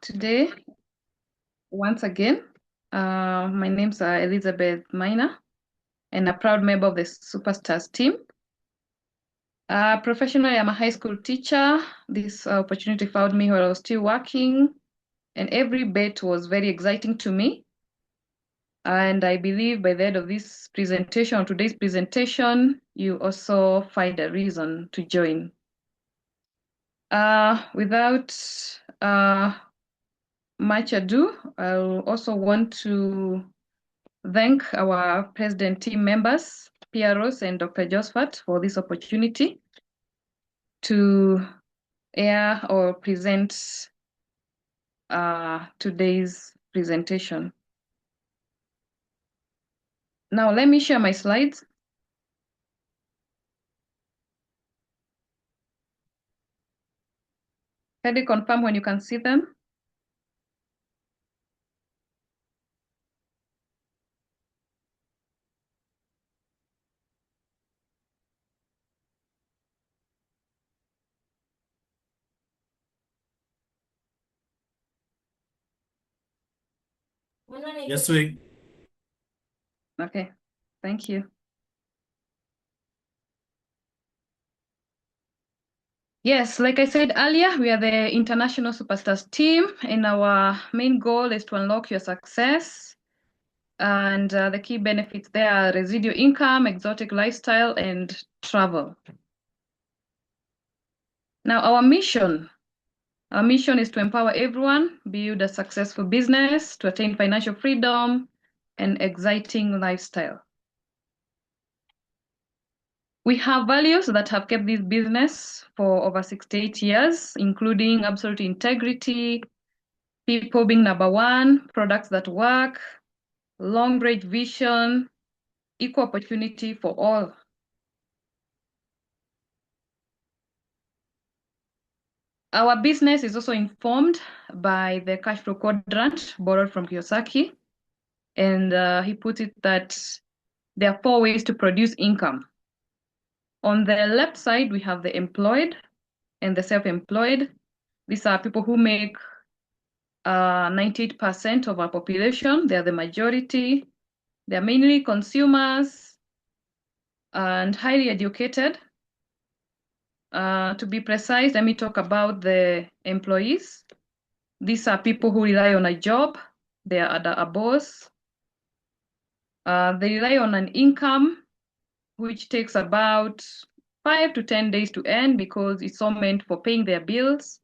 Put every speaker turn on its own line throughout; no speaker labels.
today once again. My name's Elizabeth Minor, and a proud member of the Superstars team. Professionally, I'm a high school teacher. This opportunity found me while I was still working, and every bit was very exciting to me. And I believe by the end of this presentation, today's presentation, you also find a reason to join. Without much ado, I also want to thank our president team members, PROs and Dr. JOSPHAT for this opportunity to air or present today's presentation. Now let me share my slides. Can you confirm when you can see them?
Yes, we.
Okay, thank you. Yes, like I said earlier, we are the International Superstars team, and our main goal is to unlock your success. And the key benefits there are residual income, exotic lifestyle, and travel. Now, our mission is to empower everyone, build a successful business, to attain financial freedom and exciting lifestyle. We have values that have kept this business for over 68 years, including absolute integrity, people being number one, products that work, long-range vision, equal opportunity for all. Our business is also informed by the cash flow quadrant borrowed from Kiyosaki. And he put it that there are 4 ways to produce income. On the left side, we have the employed and the self-employed. These are people who make 98% of our population. They are the majority. They are mainly consumers and highly educated. To be precise, let me talk about the employees. These are people who rely on a job. They are under a boss. They rely on an income which takes about 5 to 10 days to earn because it's all meant for paying their bills.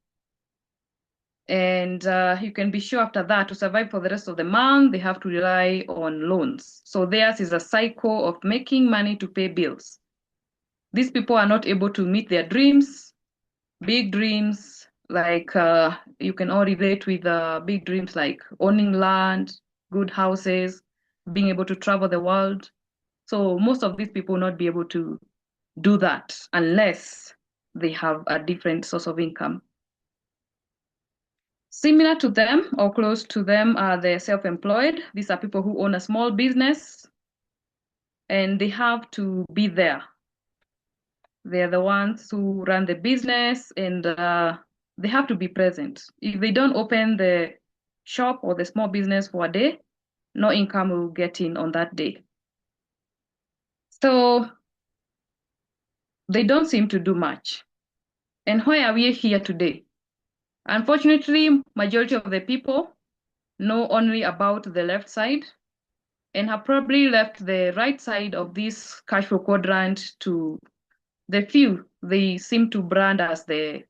And you can be sure after that to survive for the rest of the month, they have to rely on loans. So theirs is a cycle of making money to pay bills. These people are not able to meet their dreams, big dreams, like you can all relate with big dreams like owning land, good houses, being able to travel the world. So most of these people will not be able to do that unless they have a different source of income. Similar to them or close to them are the self-employed. These are people who own a small business and they have to be there. They're the ones who run the business and they have to be present. If they don't open the shop or the small business for a day, no income will get in on that day. So they don't seem to do much. And why are we here today? Unfortunately, majority of the people know only about the left side and have probably left the right side of this cash flow quadrant to the few they seem to brand as the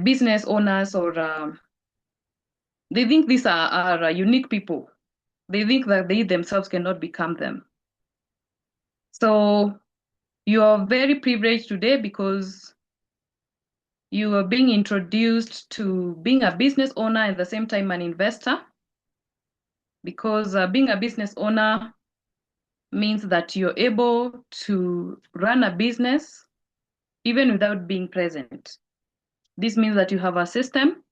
business owners, or they think these are unique people. They think that they themselves cannot become them. So you are very privileged today because you are being introduced to being a business owner and at the same time an investor, because being a business owner means that you're able to run a business even without being present. This means that you have a system.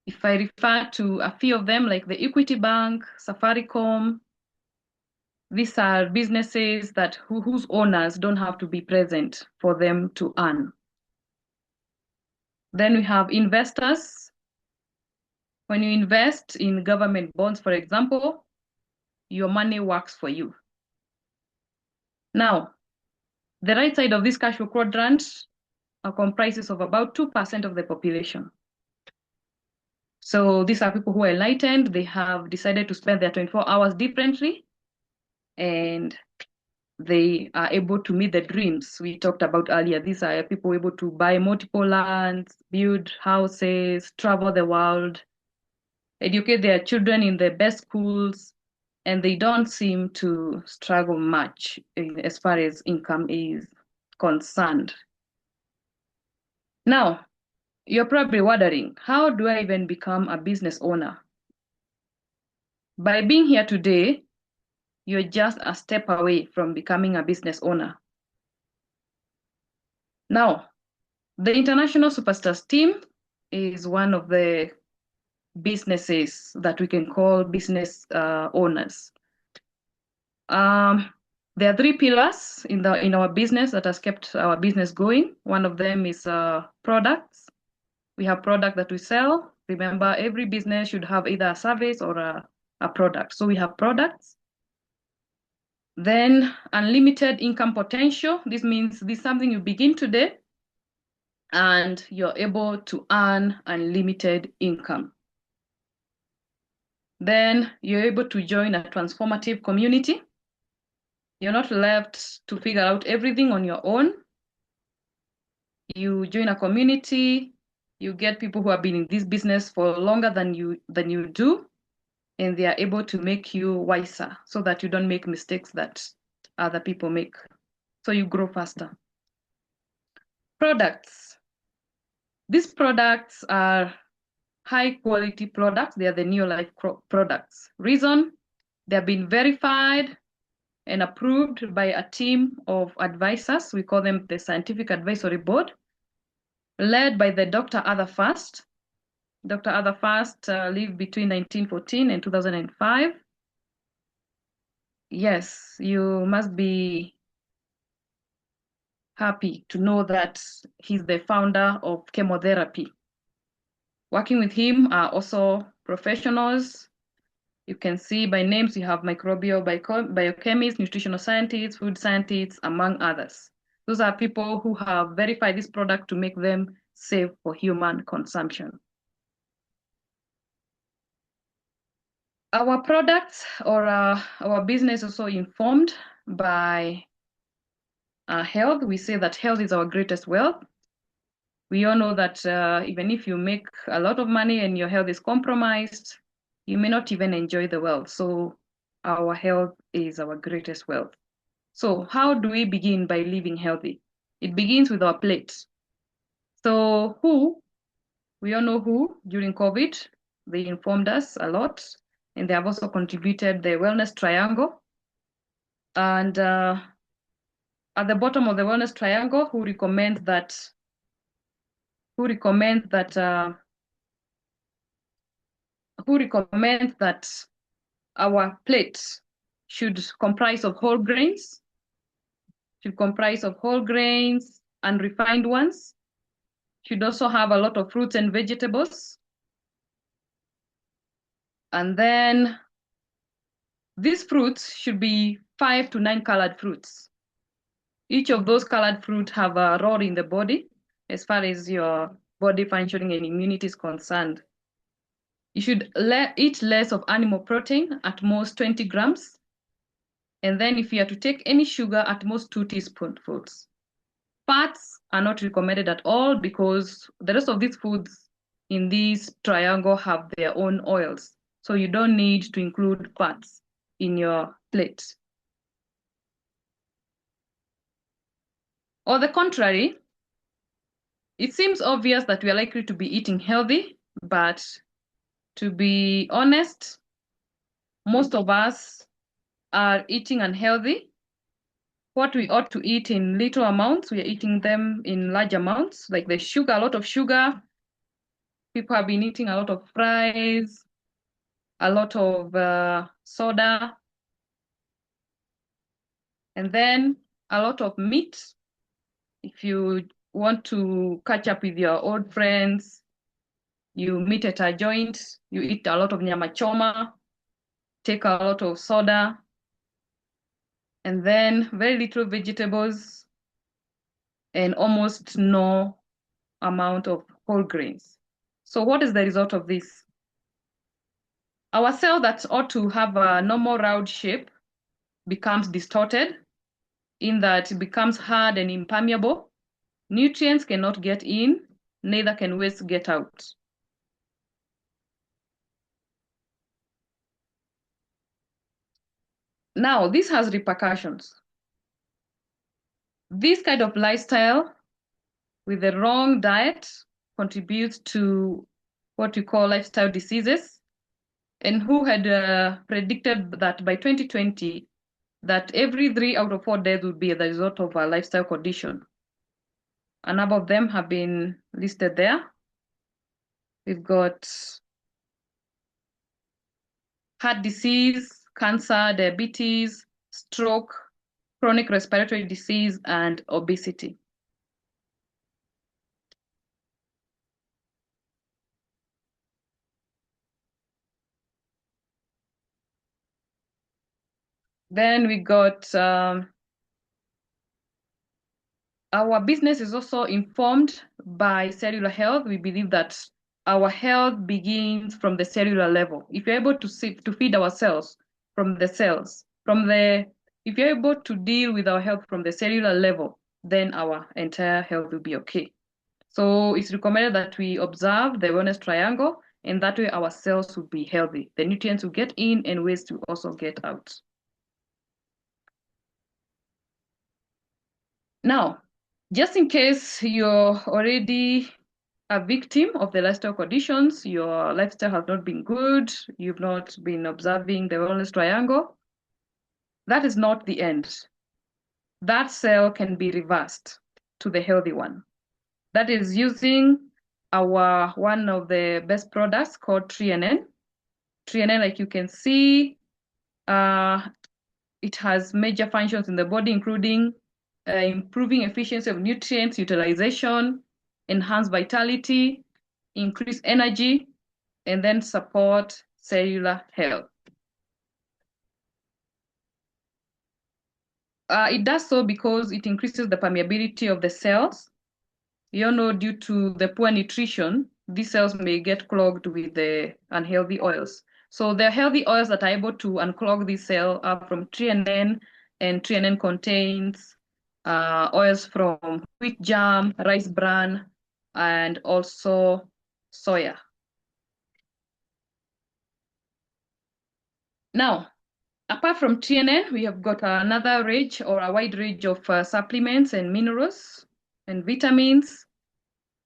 If I refer to a few of them, like the Equity Bank, Safaricom, these are businesses that whose owners don't have to be present for them to earn. Then we have investors. When you invest in government bonds, for example, your money works for you. Now, the right side of this cash flow quadrant comprises of about 2% of the population. So these are people who are enlightened. They have decided to spend their 24 hours differently, and they are able to meet the dreams we talked about earlier. These are people able to buy multiple lands, build houses, travel the world, educate their children in the best schools, and they don't seem to struggle much as far as income is concerned. Now, you're probably wondering, how do I even become a business owner? By being here today, you're just a step away from becoming a business owner. Now, the International Superstars team is one of the businesses that we can call business owners. There are three pillars in our business that has kept our business going. One of them is products. We have product that we sell. Remember, every business should have either a service or a product. So we have products. Then unlimited income potential. This means this is something you begin today and you're able to earn unlimited income. Then you're able to join a transformative community. You're not left to figure out everything on your own. You join a community, you get people who have been in this business for longer than you do, and they are able to make you wiser so that you don't make mistakes that other people make. So you grow faster. Products. These products are high quality products. They are the Neolife products. Reason, they have been verified and approved by a team of advisors. We call them the Scientific Advisory Board, led by the Dr. Arthur Fast. Dr. Arthur Fast lived between 1914 and 2005. Yes, you must be happy to know that he's the founder of chemotherapy. Working with him are also professionals. You can see by names, you have microbial biochemists, nutritional scientists, food scientists, among others. Those are people who have verified this product to make them safe for human consumption. Our products or our business also informed by health. We say that health is our greatest wealth. We all know that even if you make a lot of money and your health is compromised, you may not even enjoy the wealth. So our health is our greatest wealth. So how do we begin by living healthy? It begins with our plate. So we all know who during COVID, they informed us a lot, and they have also contributed the wellness triangle. And at the bottom of the wellness triangle, who recommends that our plate should comprise of whole grains, and refined ones, should also have a lot of fruits and vegetables. And then these fruits should be 5 to 9 colored fruits. Each of those colored fruits have a role in the body as far as your body functioning and immunity is concerned. You should eat less of animal protein, at most 20 grams. And then if you are to take any sugar, at most 2 teaspoonfuls. Fats are not recommended at all because the rest of these foods in this triangle have their own oils. So you don't need to include fats in your plate. On the contrary, it seems obvious that we are likely to be eating healthy, but to be honest, most of us are eating unhealthy. What we ought to eat in little amounts, we are eating them in large amounts, like the sugar, a lot of sugar. People have been eating a lot of fries, a lot of soda, and then a lot of meat. If you want to catch up with your old friends, You meet at a joint, you eat a lot of nyama choma, take a lot of soda, and then very little vegetables and almost no amount of whole grains. So what is the result of this? Our cell that ought to have a normal round shape becomes distorted in that it becomes hard and impermeable. Nutrients cannot get in, neither can waste get out. Now, this has repercussions. This kind of lifestyle with the wrong diet contributes to what we call lifestyle diseases. And who had predicted that by 2020, that every 3 out of 4 deaths would be the result of a lifestyle condition. A number of them have been listed there. We've got heart disease, cancer, diabetes, stroke, chronic respiratory disease, and obesity. Then we got our business is also informed by cellular health. We believe that our health begins from the cellular level. If you're able to feed our cells from the cells, if you're able to deal with our health from the cellular level, then our entire health will be okay. So it's recommended that we observe the wellness triangle, and that way our cells will be healthy. The nutrients will get in and waste will also get out. Now, just in case you're already a victim of the lifestyle conditions, your lifestyle has not been good, you've not been observing the wellness triangle, that is not the end. That cell can be reversed to the healthy one. That is using our one of the best products called 3NN. 3NN, like you can see, it has major functions in the body, including improving efficiency of nutrients utilization, enhance vitality, increase energy, and then support cellular health. It does so because it increases the permeability of the cells. You know, due to the poor nutrition, these cells may get clogged with the unhealthy oils. So the healthy oils that are able to unclog this cell are from 3NN, and 3NN contains oils from wheat germ, rice bran, and also soya. Now, apart from 3NN, we have got another range or a wide range of supplements and minerals and vitamins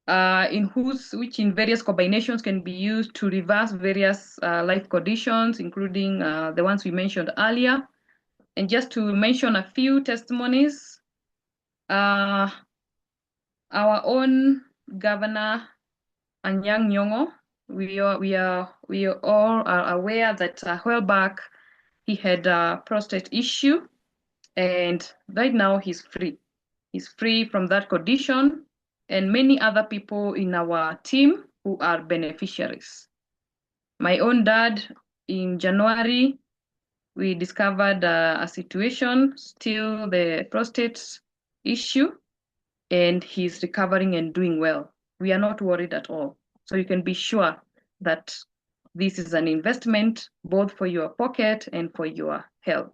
which in various combinations can be used to reverse various life conditions, including the ones we mentioned earlier. And just to mention a few testimonies, our own Governor Anyang' Nyong'o, we all are aware that a while back he had a prostate issue, and right now he's free. He's free from that condition, and many other people in our team who are beneficiaries. My own dad, in January, we discovered a situation, still the prostate issue, and he's recovering and doing well. We are not worried at all. So you can be sure that this is an investment both for your pocket and for your health.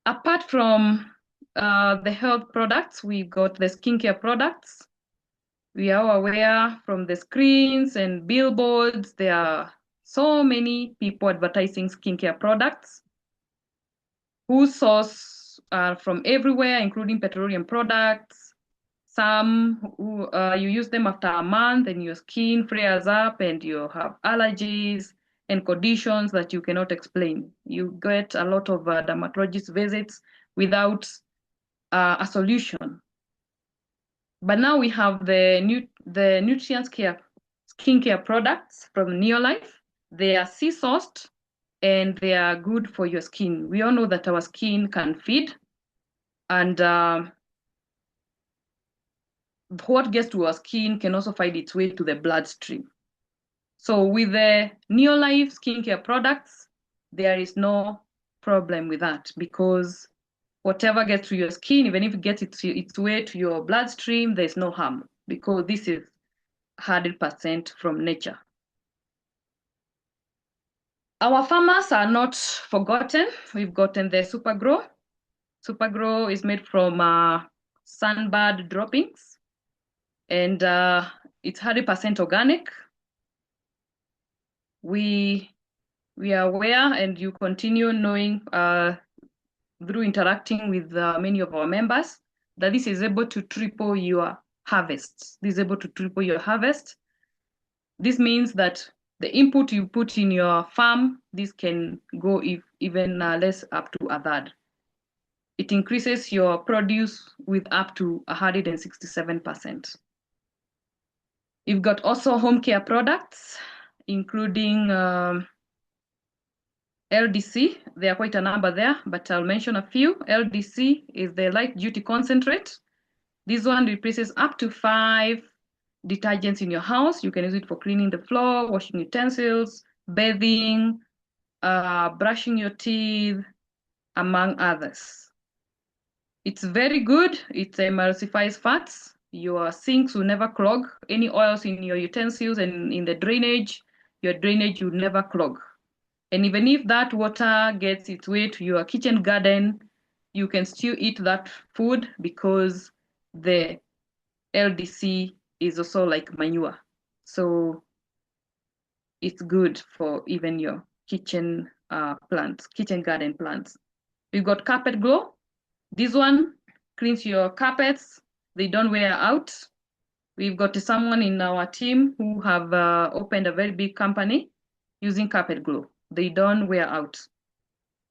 Apart from the health products, we've got the skincare products. We are aware from the screens and billboards, there are so many people advertising skincare products whose source are from everywhere, including petroleum products. Some you use them after a month and your skin flares up and you have allergies and conditions that you cannot explain. You get a lot of dermatologist visits without a solution. But now we have the nutrient care skincare products from Neolife. They are sea sourced and they are good for your skin. We all know that our skin can feed, and what gets to our skin can also find its way to the bloodstream. So with the Neolife skincare products, there is no problem with that, because whatever gets to your skin, even if it gets its way to your bloodstream, there's no harm, because this is 100% from nature. Our farmers are not forgotten. We've gotten the Supergrow. Supergrow is made from sunbird droppings, and it's 100% organic. We are aware, and you continue knowing through interacting with many of our members, that this is able to triple your harvest. This is able to triple your harvest. This means that the input you put in your farm, this can go even less, up to a third. It increases your produce with up to 167%. You've got also home care products, including LDC. There are quite a number there, but I'll mention a few. LDC is the light duty concentrate. This one replaces up to 5 detergents in your house. You can use it for cleaning the floor, washing utensils, bathing, brushing your teeth, among others. It's very good. It emulsifies fats. Your sinks will never clog. Any oils in your utensils and in the drainage, your drainage will never clog. And even if that water gets its way to your kitchen garden, you can still eat that food, because the LDC is also like manure. So it's good for even your kitchen plants, kitchen garden plants. We've got Carpet Glow. This one cleans your carpets. They don't wear out. We've got someone in our team who have opened a very big company using Carpet Glow. They don't wear out.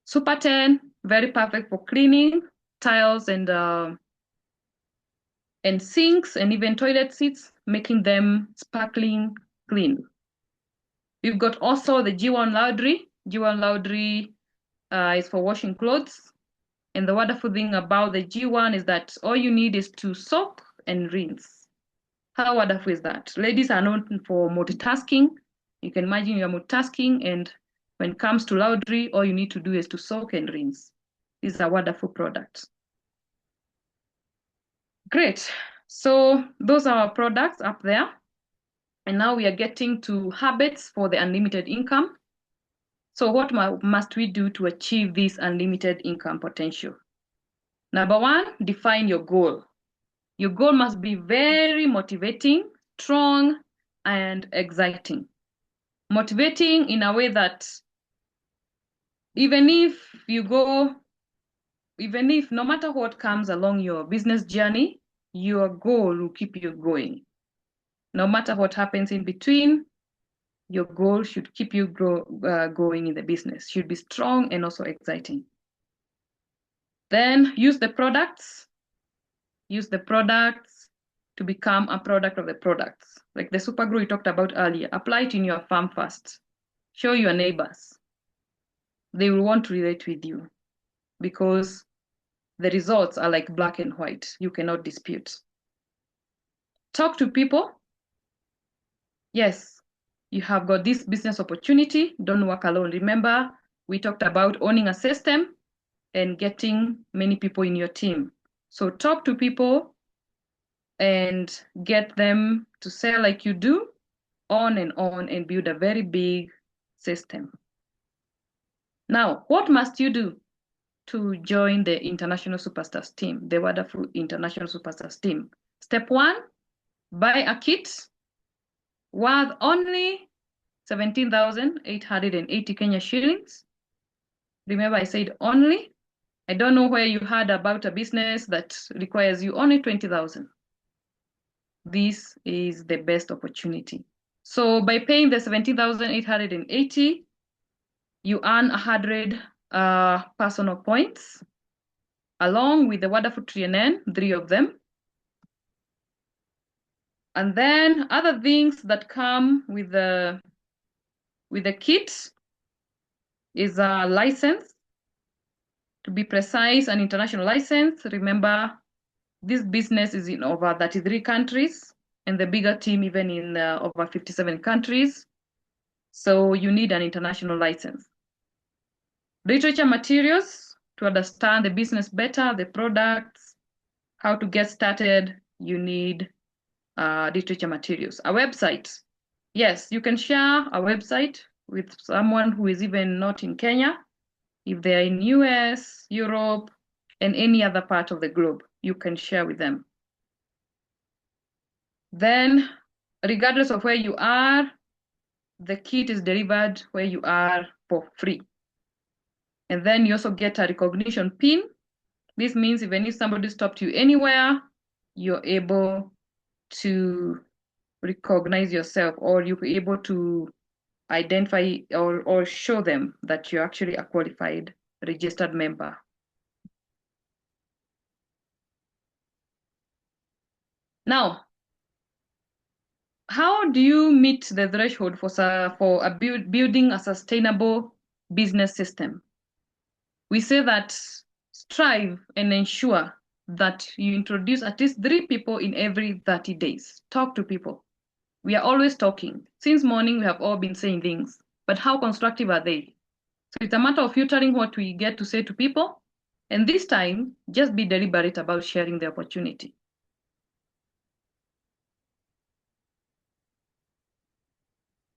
Super 10, very perfect for cleaning tiles and sinks and even toilet seats, making them sparkling clean. We've got also the G1 Laundry. G1 Laundry is for washing clothes. And the wonderful thing about the G1 is that all you need is to soak and rinse. How wonderful is that? Ladies are known for multitasking. You can imagine you're multitasking, and when it comes to laundry, all you need to do is to soak and rinse. These are wonderful products. Great. So those are our products up there. And now we are getting to habits for the unlimited income. So what must we do to achieve this unlimited income potential? Number one, define your goal. Your goal must be very motivating, strong, and exciting. Motivating in a way that even if no matter what comes along your business journey, your goal will keep you going. No matter what happens in between, your goal should keep you going in the business. Should be strong and also exciting. Then use the products. Use the products to become a product of the products. Like the Supergrow we talked about earlier. Apply it in your farm first. Show your neighbors. They will want to relate with you, because the results are like black and white. You cannot dispute. Talk to people. Yes, you have got this business opportunity. Don't work alone. Remember, we talked about owning a system and getting many people in your team. So talk to people and get them to sell like you do, on, and build a very big system. Now, what must you do to join the International Superstars team, the wonderful International Superstars team? Step one, buy a kit worth only 17,880 Kenya shillings. Remember, I said only. I don't know where you heard about a business that requires you only 20,000. This is the best opportunity. So by paying the 17,880, you earn 100 personal points, along with the wonderful TNN, 3 of them. And then other things that come with the kit is a license. To be precise, an international license. Remember, This business is in over 33 countries, and the bigger team even in over 57 countries. So you need an international license. Literature materials to understand the business better, the products, how to get started, you need literature materials. A website. Yes, you can share a website with someone who is even not in Kenya. If they're in US, Europe, and any other part of the globe, you can share with them. Then, regardless of where you are, the kit is delivered where you are for free. And then you also get a recognition pin. This means even if somebody stopped you anywhere, you're able to recognize yourself, or you're able to identify or show them that you're actually a qualified registered member. Now, how do you meet the threshold for building a sustainable business system? We say that strive and ensure that you introduce at least 3 people in every 30 days. Talk to people. We are always talking. Since morning, we have all been saying things, but how constructive are they? So it's a matter of filtering what we get to say to people. And this time, just be deliberate about sharing the opportunity.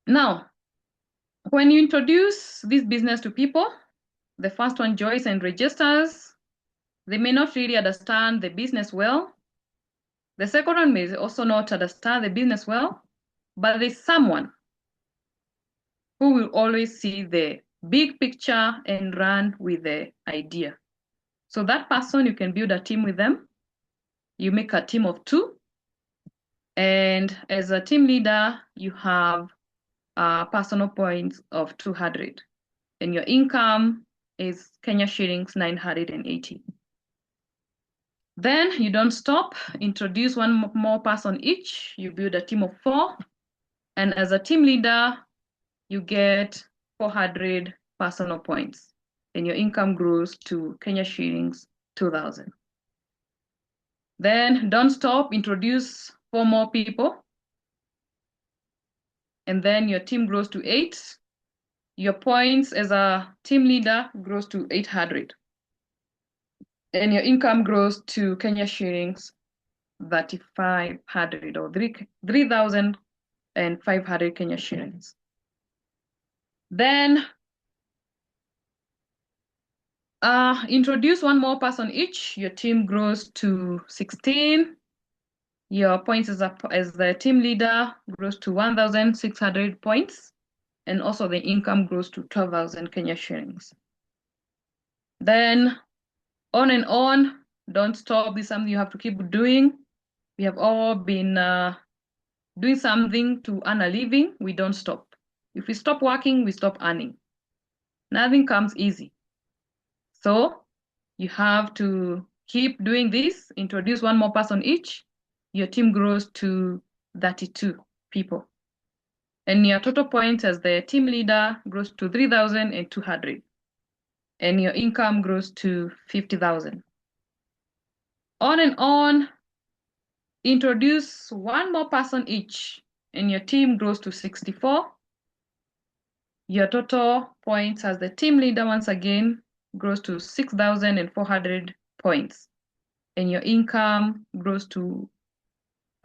Now, when you introduce this business to people, the first one joins and registers. They may not really understand the business well. The second one may also not understand the business well, but there's someone who will always see the big picture and run with the idea. So that person, you can build a team with them. You make a team of 2. And as a team leader, you have personal points of 200. And your income is Kenya shillings 980. Then you don't stop, introduce one more person each. You build a team of 4. And as a team leader, you get 400 personal points. And your income grows to Kenya shillings 2,000. Then don't stop, introduce 4 more people. And then your team grows to 8. Your points as a team leader grows to 800. And your income grows to Kenya shillings 3,500 or 3,500 Kenya shillings. Then introduce one more person each. Your team grows to 16. Your points as the team leader grows to 1,600 points. And also the income grows to 12,000 Kenya shillings. Then on and on, don't stop. This is something you have to keep doing. We have all been doing something to earn a living. We don't stop. If we stop working, we stop earning. Nothing comes easy. So you have to keep doing this, introduce one more person each. Your team grows to 32 people. And your total points as the team leader grows to 3,200. And your income grows to 50,000. On and on, introduce one more person each, and your team grows to 64. Your total points as the team leader once again grows to 6,400 points, and your income grows to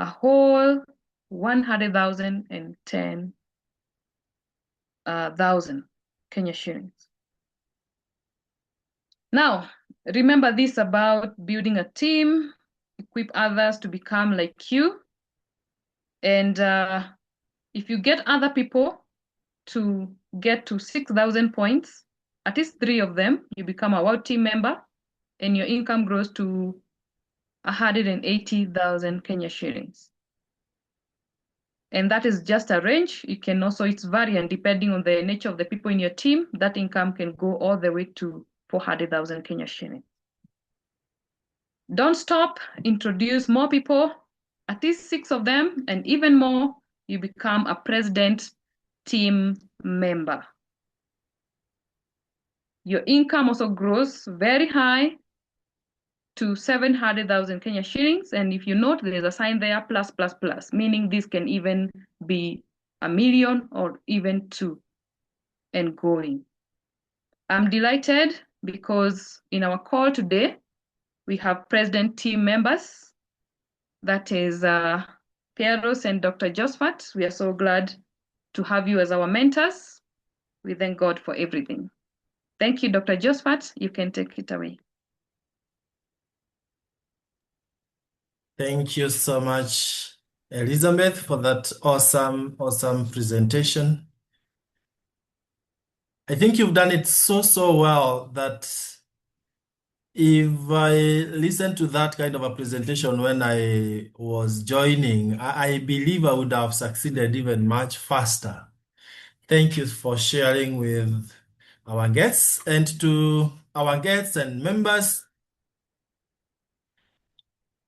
a whole 110,000 Kenya shillings. Now, remember this about building a team, equip others to become like you. And if you get other people to get to 6,000 points, at least 3 of them, you become a world team member, and your income grows to 180,000 Kenya shillings. And that is just a range. You can also, it's variant depending on the nature of the people in your team. That income can go all the way to 400,000 Kenya shillings. Don't stop, introduce more people, at least 6 of them, and even more, you become a president team member. Your income also grows very high, to 700,000 Kenya shillings. And if you note, there's a sign there, plus, plus, plus, meaning this can even be 1 million or even 2 and going. I'm delighted because in our call today, we have President team members. That is Pieros and Dr. JOSPHAT. We are so glad to have you as our mentors. We thank God for everything. Thank you, Dr. JOSPHAT. You can take it away.
Thank you so much, Elizabeth, for that awesome presentation. I think you've done it so well that if I listened to that kind of a presentation when I was joining, I believe I would have succeeded even much faster. Thank you for sharing with our guests, and to our guests and members,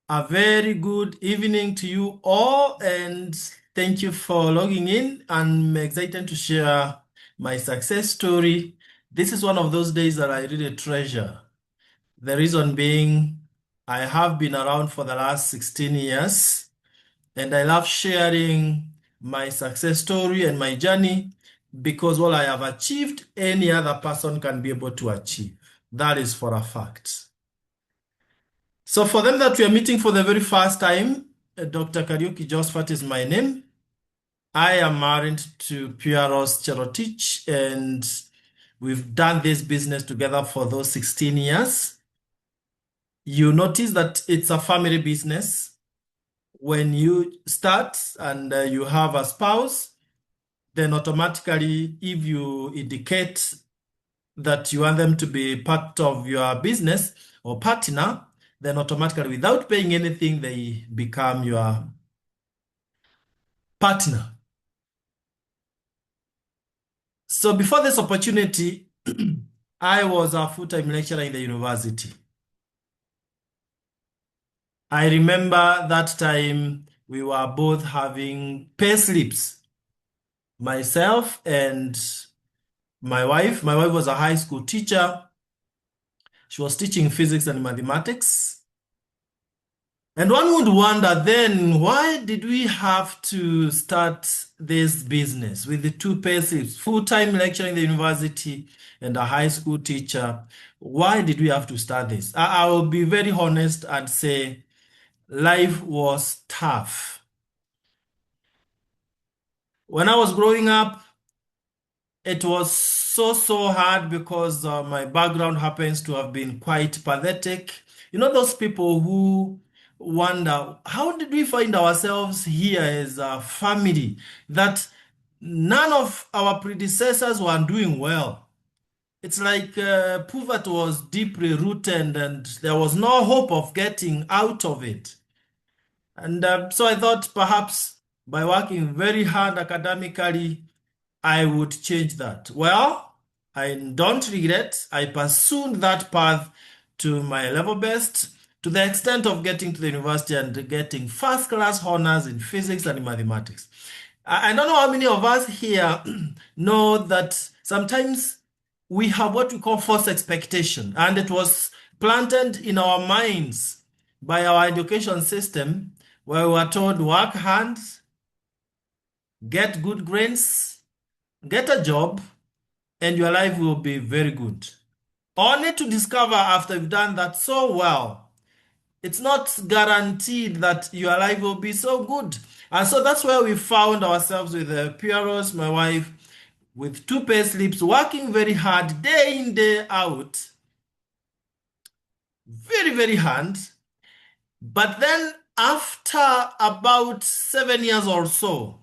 a very good evening to you all, and thank you for logging in. I'm excited to share my success story. This is one of those days that I really treasure. The reason being, I have been around for the last 16 years, and I love sharing my success story and my journey, because what I have achieved, any other person can be able to achieve. That is for a fact. So for them that we are meeting for the very first time, Dr. KARIUKI JOSPHAT is my name. I am married to Pieros Cherotich, and we've done this business together for those 16 years. You notice that it's a family business. When you start and you have a spouse, then automatically, if you indicate that you want them to be part of your business or partner, then automatically, without paying anything, they become your partner. So before this opportunity, I was a full-time lecturer in the university. I remember that time we were both having pay slips, myself and my wife. My wife was a high school teacher. She was teaching physics and mathematics. And one would wonder then, why did we have to start this business with the two pay slips, full-time lecturer in the university and a high school teacher? Why did we have to start this? I will be very honest and say life was tough. When I was growing up, it was so hard because my background happens to have been quite pathetic. You know, those people who wonder, how did we find ourselves here as a family that none of our predecessors were doing well? It's like poverty was deeply rooted and there was no hope of getting out of it. And so I thought perhaps by working very hard academically, I would change that. Well, I don't regret. I pursued that path to my level best, to the extent of getting to the university and getting first class honors in physics and mathematics. I don't know how many of us here know that sometimes we have what we call false expectation, and it was planted in our minds by our education system, where we were told work hard, get good grades, get a job, and your life will be very good. Only to discover after you've done that so well, it's not guaranteed that your life will be so good. And so that's where we found ourselves with Pieros, my wife, with two pay slips, working very hard day in, day out. Very hard. But then after about 7 years or so,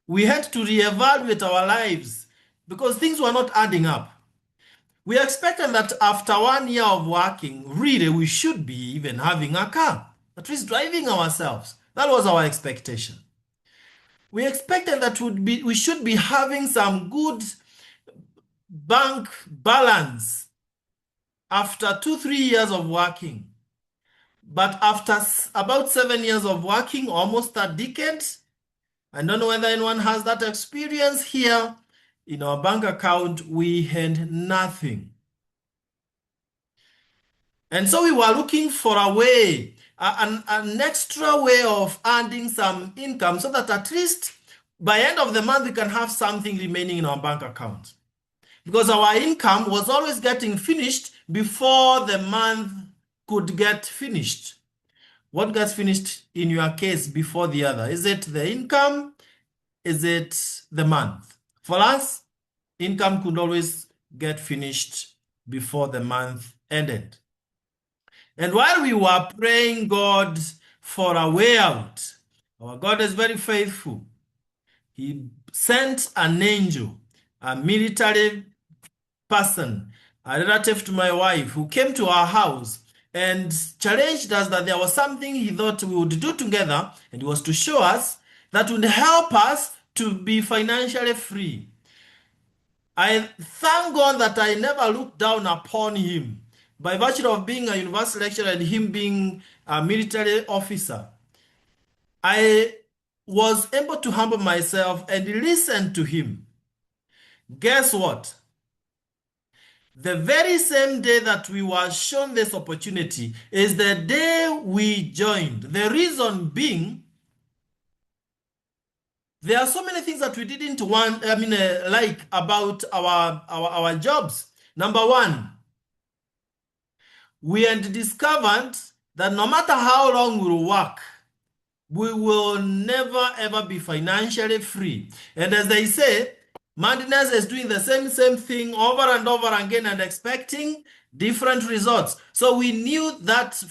we had to reevaluate our lives because things were not adding up. We expected that after 1 year of working, really, we should be even having a car, at least driving ourselves. That was our expectation. We expected that we should be having some good bank balance after 2-3 years of working. But after about 7 years of working, almost a decade, I don't know whether anyone has that experience here, in our bank account, we had nothing. And so we were looking for a way, an extra way of earning some income so that at least by end of the month we can have something remaining in our bank account. Because our income was always getting finished before the month could get finished. What gets finished in your case before the other? Is it the income? Is it the month? For us, income could always get finished before the month ended. And while we were praying God for a way out, our God is very faithful. He sent an angel, a military person, a relative to my wife, who came to our house and challenged us that there was something he thought we would do together, and it was to show us that would help us to be financially free. I thank God that I never looked down upon him by virtue of being a university lecturer and him being a military officer. I was able to humble myself and listen to him. Guess what? The very same day that we were shown this opportunity is the day we joined. The reason being, there are so many things that we didn't want, like about our jobs. Number one, we had discovered that no matter how long we work, we will never ever be financially free. And as they say, madness is doing the same thing over and over again and expecting different results. So we knew that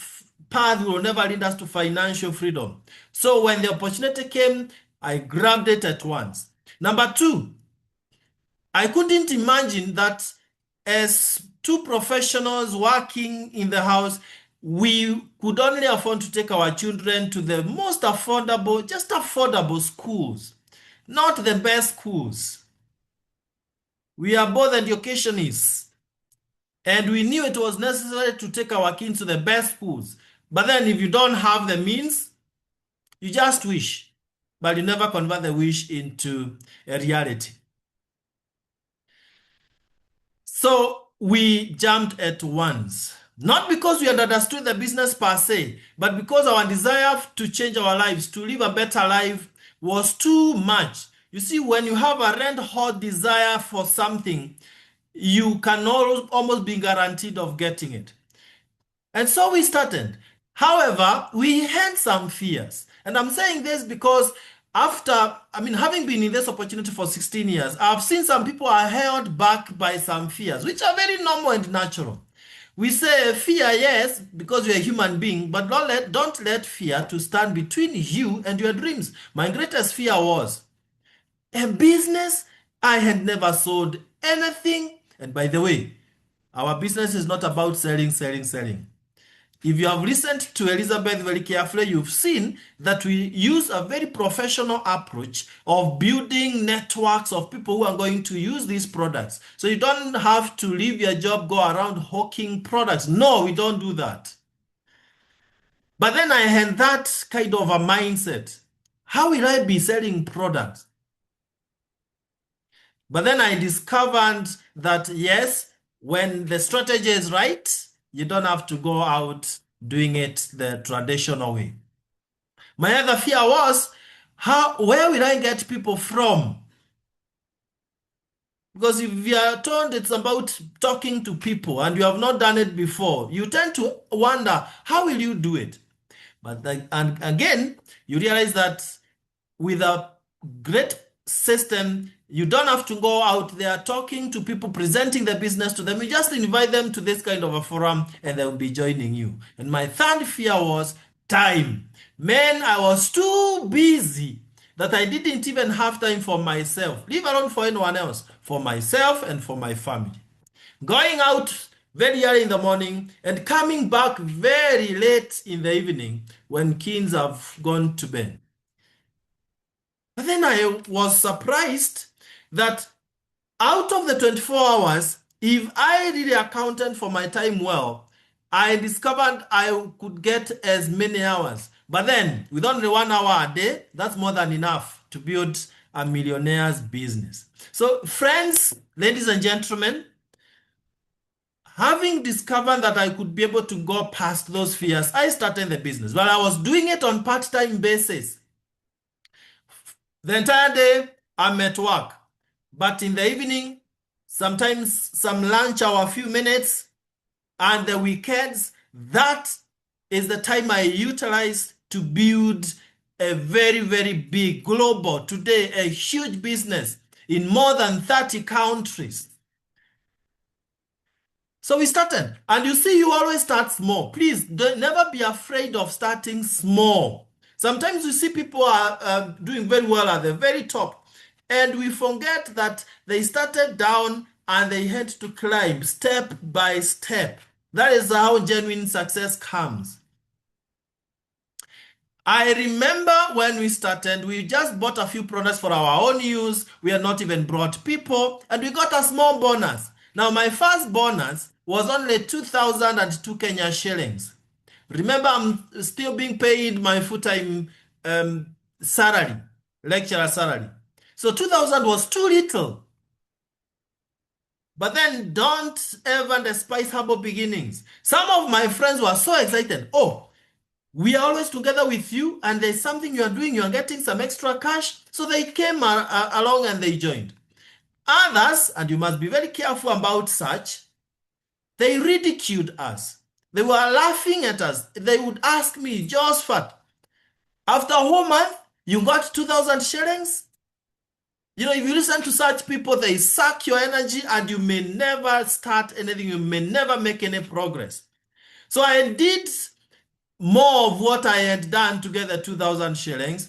path will never lead us to financial freedom. So when the opportunity came, I grabbed it at once. Number two, I couldn't imagine that as two professionals working in the house, we could only afford to take our children to the most affordable, just affordable schools, not the best schools. We are both educationists, and we knew it was necessary to take our kids to the best schools. But then if you don't have the means, you just wish, but you never convert the wish into a reality. So we jumped at once. Not because we had understood the business per se, but because our desire to change our lives, to live a better life, was too much. You see, when you have a red-hot desire for something, you can almost be guaranteed of getting it. And so we started. However, we had some fears. And I'm saying this because having been in this opportunity for 16 years, I've seen some people are held back by some fears, which are very normal and natural. We say fear, yes, because you're a human being, but don't let fear to stand between you and your dreams. My greatest fear was a business. I had never sold anything. And by the way, our business is not about selling. If you have listened to Elizabeth very carefully, you've seen that we use a very professional approach of building networks of people who are going to use these products. So you don't have to leave your job, go around hawking products. No, we don't do that. But then I had that kind of a mindset. How will I be selling products? But then I discovered that yes, when the strategy is right, you don't have to go out doing it the traditional way. My other fear was, where will I get people from? Because if you are told it's about talking to people and you have not done it before, you tend to wonder, how will you do it? And again, you realize that with a great system, you don't have to go out there talking to people, presenting the business to them. You just invite them to this kind of a forum and they'll be joining you. And my third fear was time. Man, I was too busy that I didn't even have time for myself, leave alone for anyone else, for myself and for my family. Going out very early in the morning and coming back very late in the evening when kids have gone to bed. But then I was surprised that out of the 24 hours, if I really accounted for my time well, I discovered I could get as many hours. But then, with only 1 hour a day, that's more than enough to build a millionaire's business. So, friends, ladies and gentlemen, having discovered that I could be able to go past those fears, I started the business. But I was doing it on part-time basis. The entire day, I'm at work. But in the evening, sometimes some lunch hour, a few minutes, and the weekends, that is the time I utilize to build a very, very big global, today, a huge business in more than 30 countries. So we started, and you see, you always start small. Please never be afraid of starting small. Sometimes you see people are doing very well at the very top, and we forget that they started down and they had to climb step by step. That is how genuine success comes. I remember when we started, we just bought a few products for our own use. We had not even brought people, and we got a small bonus. Now, my first bonus was only 2,002 Kenya shillings. Remember, I'm still being paid my full-time salary, lecturer salary. So 2,000 was too little. But then don't ever despise humble beginnings. Some of my friends were so excited. Oh, we are always together with you, and there's something you are doing, you are getting some extra cash. So they came along and they joined. Others, and you must be very careful about such, they ridiculed us. They were laughing at us. They would ask me, JOSPHAT, after a whole month, you got 2,000 shillings? You know, if you listen to such people, they suck your energy and you may never start anything. You may never make any progress. So I did more of what I had done to get the 2,000 shillings,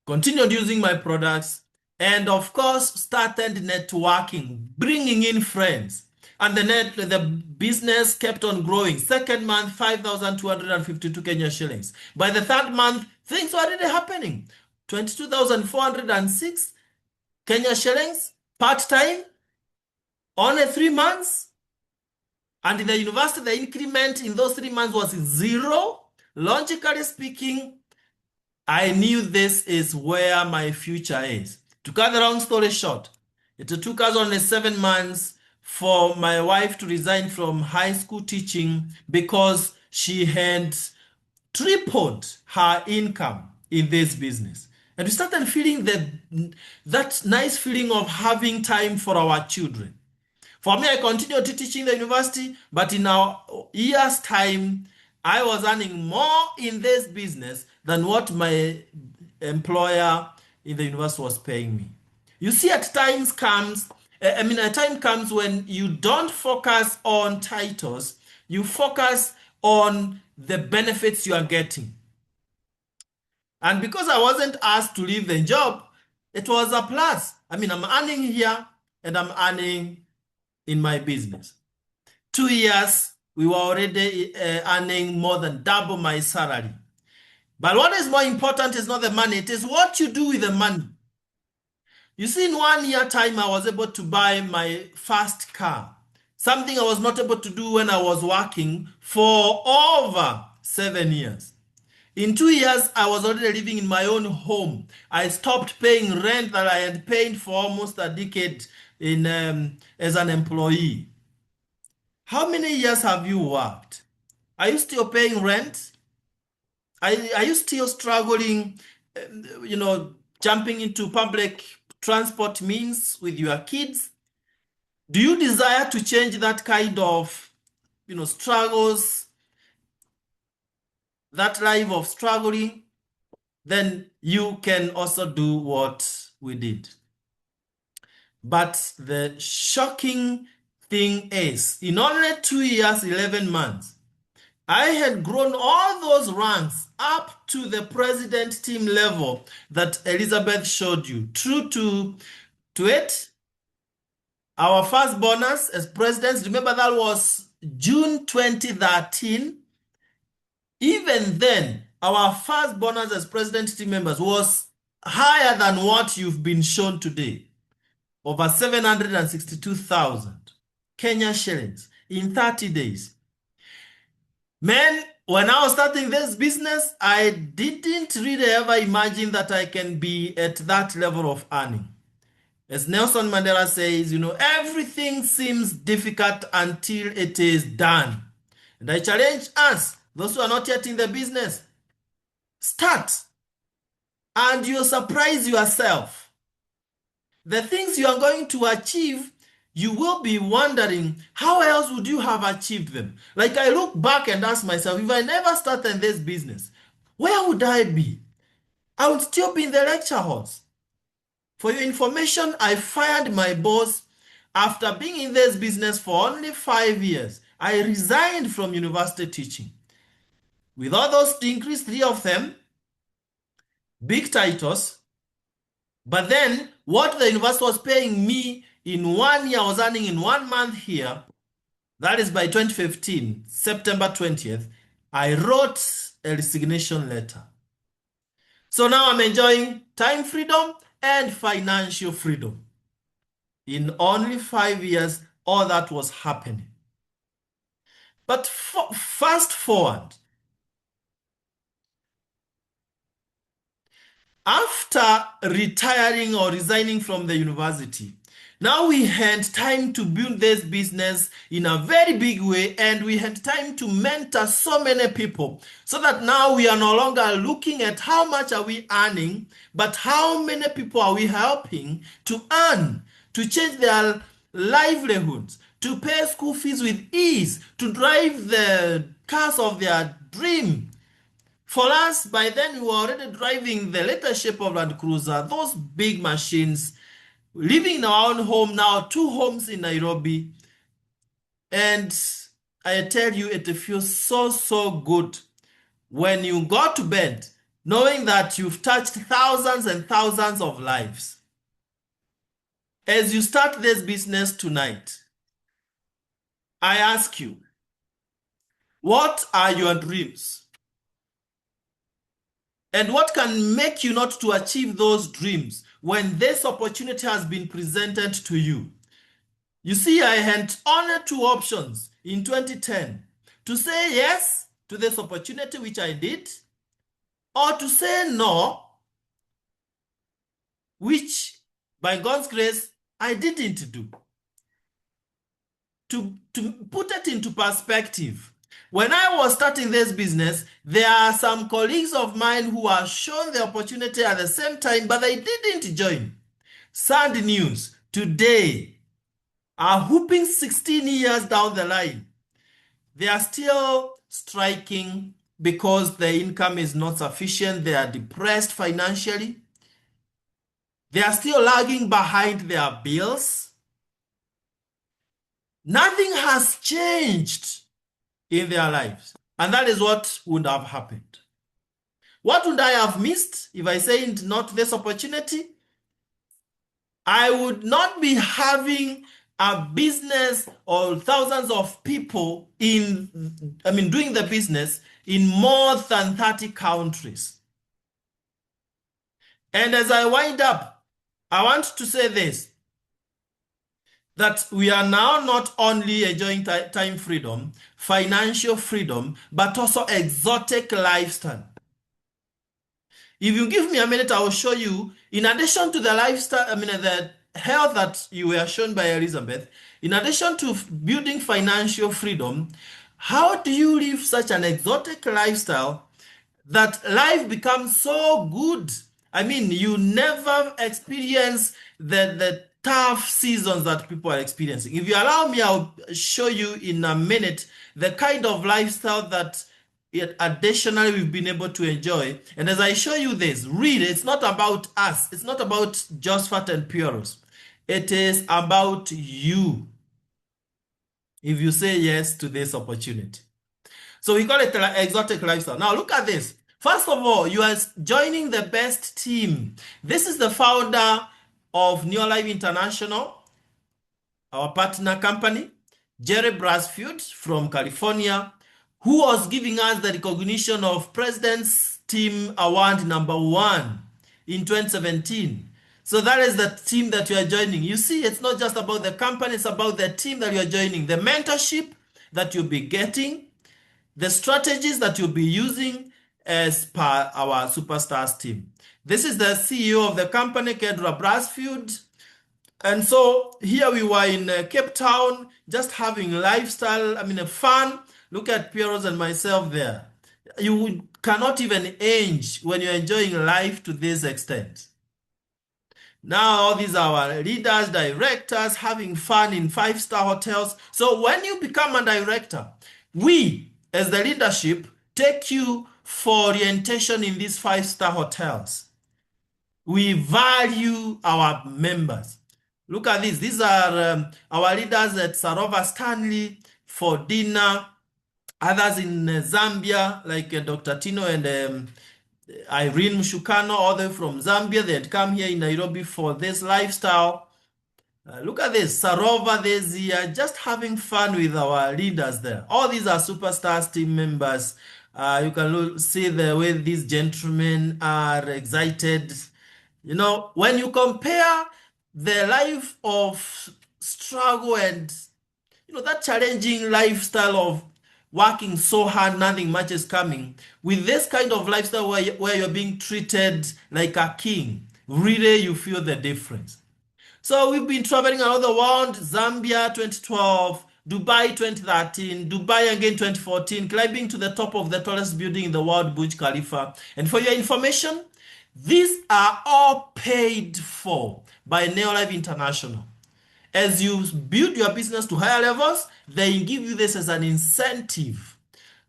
continued using my products, and of course started networking, bringing in friends. And the business kept on growing. Second month, 5,252 Kenya shillings. By the third month, things were already happening. 22,406 Kenya shillings, part-time, only 3 months. And in the university, the increment in those 3 months was 0. Logically speaking, I knew this is where my future is. To cut the long story short, it took us only 7 months for my wife to resign from high school teaching because she had tripled her income in this business. And we started feeling that nice feeling of having time for our children. For me, I continued to teach in the university, but in a year's time, I was earning more in this business than what my employer in the university was paying me. You see, a time comes when you don't focus on titles, you focus on the benefits you are getting. And because I wasn't asked to leave the job, it was a plus. I'm earning here and I'm earning in my business. 2 years, we were already earning more than double my salary. But what is more important is not the money, it is what you do with the money. You see, in 1 year time, I was able to buy my first car, something I was not able to do when I was working for over 7 years. In 2 years, I was already living in my own home. I stopped paying rent that I had paid for almost a decade as an employee. How many years have you worked? Are you still paying rent? Are you still struggling, jumping into public transport means with your kids? Do you desire to change that kind of, struggles, that life of struggling? Then you can also do what we did. But the shocking thing is, in only 2 years, 11 months, I had grown all those ranks up to the president team level that Elizabeth showed you. True to it, our first bonus as presidents, remember that was June 2013. Even then, our first bonus as president team members was higher than what you've been shown today. Over 762,000 Kenya shillings in 30 days. Man, when I was starting this business, I didn't really ever imagine that I can be at that level of earning. As Nelson Mandela says, everything seems difficult until it is done. And I challenge us, those who are not yet in the business, start and you'll surprise yourself. The things you are going to achieve, you will be wondering, how else would you have achieved them? Like I look back and ask myself, if I never started this business, where would I be? I would still be in the lecture halls. For your information, I fired my boss after being in this business for only 5 years. I resigned from university teaching. With all those degrees, 3 of them, big titles, but then what the university was paying me in 1 year, I was earning in 1 month here. That is by 2015, September 20th, I wrote a resignation letter. So now I'm enjoying time freedom and financial freedom. In only 5 years, all that was happening. But fast forward, after retiring or resigning from the university, now we had time to build this business in a very big way, and we had time to mentor so many people, so that now we are no longer looking at how much are we earning, but how many people are we helping to earn, to change their livelihoods, to pay school fees with ease, to drive the cars of their dream. For us, by then, we were already driving the later shape of Land Cruiser, those big machines, living in our own home now, 2 homes in Nairobi. And I tell you, it feels so, so good when you go to bed, knowing that you've touched thousands and thousands of lives. As you start this business tonight, I ask you, what are your dreams? And what can make you not to achieve those dreams when this opportunity has been presented to you? You see, I had only 2 options in 2010, to say yes to this opportunity, which I did, or to say no, which by God's grace, I didn't do. To put it into perspective, when I was starting this business, there are some colleagues of mine who were shown the opportunity at the same time, but they didn't join. Sad news, today, are whooping 16 years down the line. They are still striking because the income is not sufficient. They are depressed financially. They are still lagging behind their bills. Nothing has changed in their lives. And that is what would have happened. What would I have missed if I said not this opportunity? I would not be having a business or thousands of people doing the business in more than 30 countries. And as I wind up, I want to say this, that we are now not only enjoying time freedom, financial freedom, but also exotic lifestyle. If you give me a minute, I will show you, in addition to the lifestyle, the health that you were shown by Elizabeth, in addition to building financial freedom, how do you live such an exotic lifestyle that life becomes so good? You never experience the tough seasons that people are experiencing. If you allow me, I'll show you in a minute the kind of lifestyle that additionally we've been able to enjoy. And as I show you this, really, it's not about us. It's not about JOSPHAT and Puros. It is about you, if you say yes to this opportunity. So we call it exotic lifestyle. Now look at this. First of all, you are joining the best team. This is the founder of Neolife International, our partner company, Jerry Brasfield from California, who was giving us the recognition of President's Team Award #1 in 2017. So that is the team that you are joining. You see, it's not just about the company, it's about the team that you are joining, the mentorship that you'll be getting, the strategies that you'll be using as per our Superstars team. This is the CEO of the company, Kedra Brasfield. And so here we were in Cape Town, just having lifestyle, I mean, fun. Look at Pierrot and myself there. You cannot even age when you're enjoying life to this extent. Now, all these are our leaders, directors, having fun in five-star hotels. So when you become a director, we, as the leadership, take you for orientation in these five-star hotels. We value our members. Look at this. These are our leaders at Sarova Stanley for dinner. Others in Zambia, like Dr. Tino and Irene Mshukano, all the way from Zambia. They had come here in Nairobi for this lifestyle. Look at this. Sarova this year, just having fun with our leaders there. All these are superstars team members. You can see the way these gentlemen are excited. You know, when you compare the life of struggle and that challenging lifestyle of working so hard, nothing much is coming, with this kind of lifestyle where you're being treated like a king, really you feel the difference. So we've been traveling around the world: Zambia 2012, Dubai 2013, Dubai again 2014, climbing to the top of the tallest building in the world, Burj Khalifa. And for your information, these are all paid for by Neolife International. As you build your business to higher levels, they give you this as an incentive.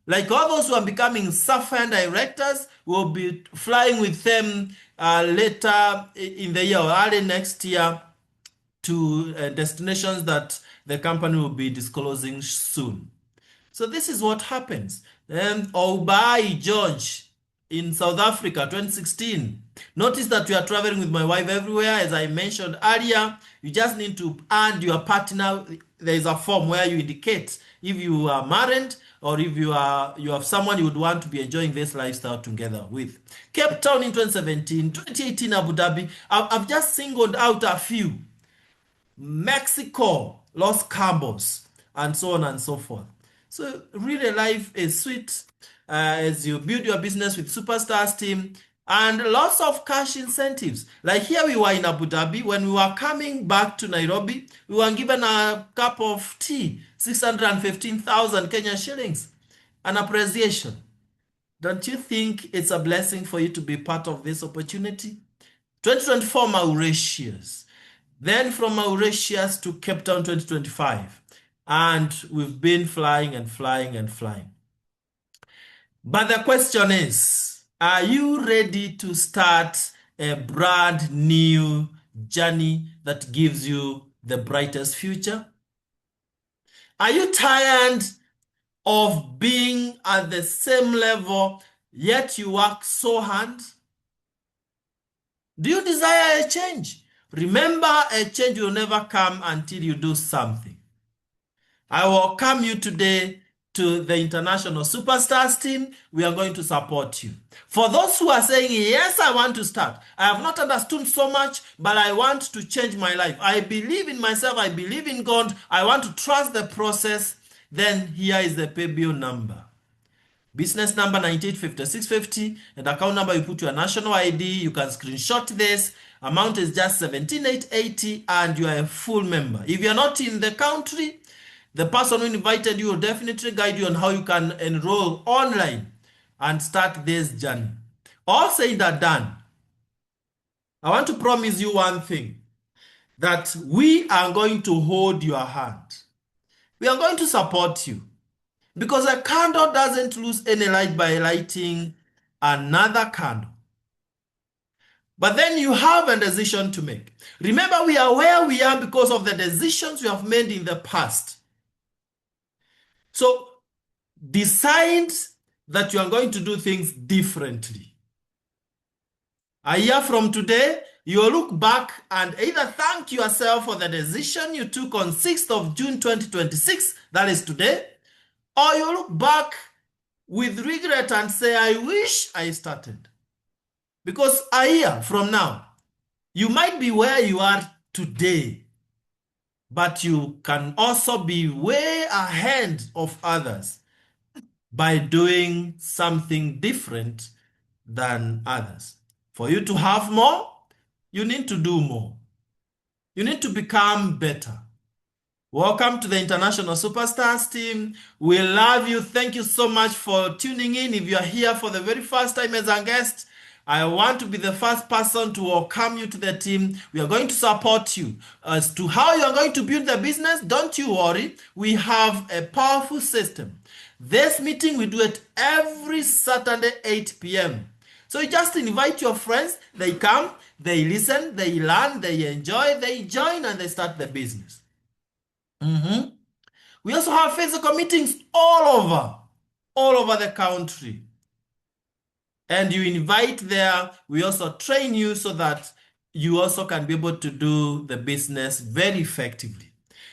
Like all those who are becoming SAFAN directors, will be flying with them later in the year or early next year to destinations that the company will be disclosing soon. So this is what happens. Obai George in South Africa 2016. Notice that we are traveling with my wife everywhere. As I mentioned earlier, you just need to add your partner. There is a form where you indicate if you are married or if you have someone you would want to be enjoying this lifestyle together with. Cape Town in 2017, 2018 Abu Dhabi. I've just singled out a few. Mexico, Los Cabos, and so on and so forth. So really life is sweet as you build your business with Superstars team and lots of cash incentives. Like here we were in Abu Dhabi. When we were coming back to Nairobi, we were given a cup of tea, 615,000 Kenya shillings, an appreciation. Don't you think it's a blessing for you to be part of this opportunity? 2024 Mauritius. Then from Mauritius to Cape Town 2025. And we've been flying and flying and flying. But the question is, are you ready to start a brand new journey that gives you the brightest future? Are you tired of being at the same level, yet you work so hard? Do you desire a change? Remember, a change will never come until you do something. I welcome you today to the International Superstars team. We are going to support you. For those who are saying, yes, I want to start. I have not understood so much, but I want to change my life. I believe in myself. I believe in God. I want to trust the process. Then here is the pay bill number. Business number 985650 and account number, you put your national ID. You can screenshot this. Amount is just 17,880 and you are a full member. If you are not in the country, the person who invited you will definitely guide you on how you can enroll online and start this journey. All said and done, I want to promise you one thing, that we are going to hold your hand. We are going to support you. Because a candle doesn't lose any light by lighting another candle. But then you have a decision to make. Remember, we are where we are because of the decisions we have made in the past. So decide that you are going to do things differently. A year from today, you will look back and either thank yourself for the decision you took on 6th of June 2026, that is today, or you look back with regret and say, I wish I started. Because a year from now, you might be where you are today, but you can also be way ahead of others by doing something different than others. For you to have more, you need to do more. You need to become better. Welcome to the International Superstars team. We love you. Thank you so much for tuning in. If you are here for the very first time as a guest, I want to be the first person to welcome you to the team. We are going to support you. As to how you are going to build the business, don't you worry. We have a powerful system. This meeting, we do it every Saturday, 8 p.m. So you just invite your friends. They come, they listen, they learn, they enjoy, they join, and they start the business. Mhm. We also have physical meetings all over the country. And you invite there. We also train you so that you also can be able to do the business very effectively.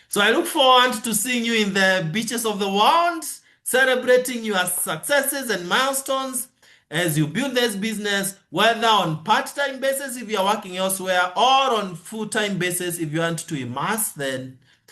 So I look forward to seeing you in the beaches of the world, celebrating your successes and milestones as you build this business, whether on part-time basis if you're working elsewhere, or on full-time basis if you want to immerse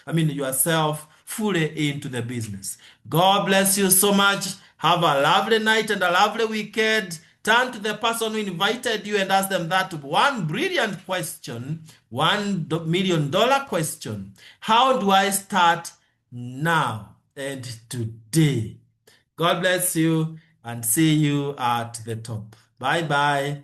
yourself fully into the business. God bless you so much. Have a lovely night and a lovely weekend. Turn to the person who invited you and ask them that one brilliant question, $1 million question. How do I start now and today? God bless you and see you at the top. Bye bye.